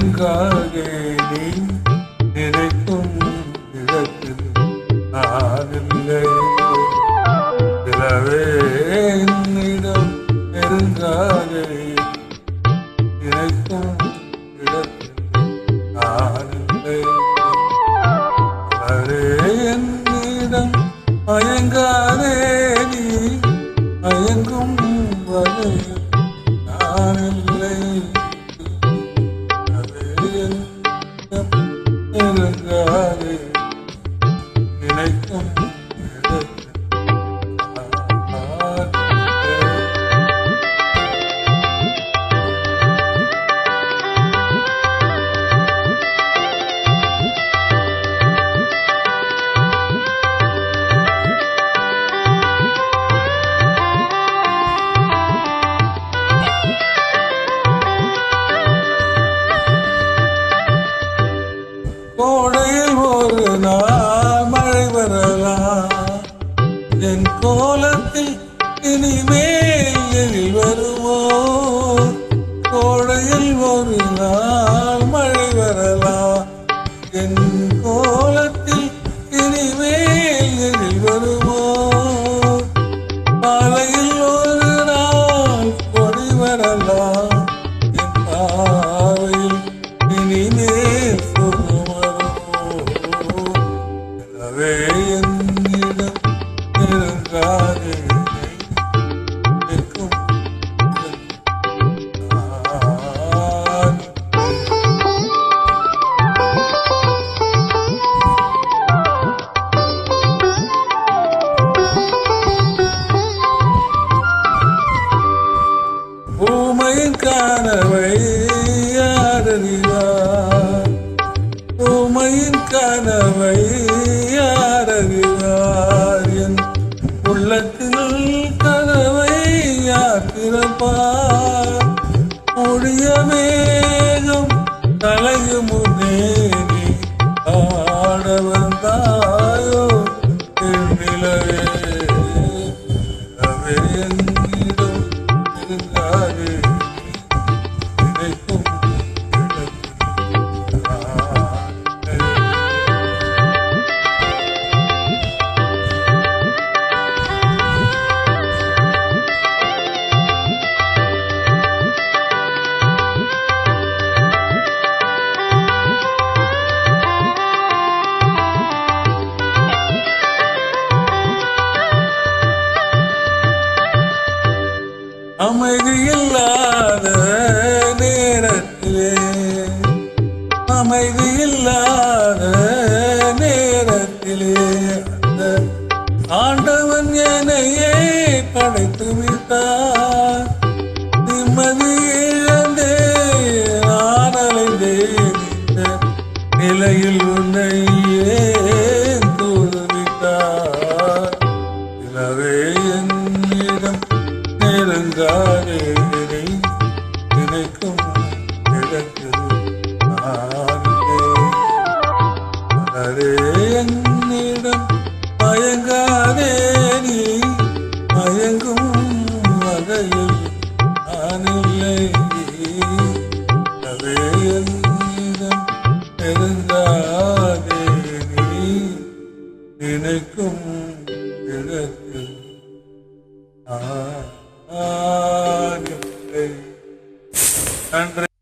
நெருங்காதே நீ நினைக்கும் இடத்தில் நானில்லை. நிலவே என்னிடம் நெருங்காதே நினைக்கும் இடத்தில் நானில்லை. நிலவே என்னிடம் மயங்காதே நீ மயங்கும் வகையில் நானில்லை. நெருங்காதே நினைக்கும் கோடையில் ஒரு நாள் மழை வரலாம். என் கோலத்தில் இனிமேல் எழில் வருமோ? கோடையில் ஒரு நாள் மழை வரலாம். என் கோலத்தில் இனிமேல் எழில் வருமோ? மாலையில் ஒரு நாள் கொடி வரலாம். என் பார்வையில் இனிமேல் என்னிடம் நெருங்காதே நிற்கும் பூமையின் கனவை யாரறிவார்? பூமையின் கனவை யாரறிவார்? என் உள்ளத்தில் கனவை யார் திறப்பார்? முடிய மேகம் கலையும் முன்னே நீ ஆட வந்தாயோ நிலவே. நிலவே என்னிடம் நெருங்காதே நினைக்கும் அமைதியில்லாத நேரத்திலே அமைதியில்லாத நேரத்திலே அந்த ஆண்டவன் என்னையே படைத்து விட்டார். நிம்மதியிழந்தே நான் அலைந்தேன். இந்த நிலையில் உன்னையே தூதுவிட்டார். நிலவே என்னிடம் நெருங்காதே நினைக்கும் இடத்தில் நானில்லை. என்னிடம் மயங்காதே நீ மயங்கும் வகையில் நானில்லை. என்னிடம் நெருங்காதே நீ நினைக்கும் இடத்தில் நன்றி.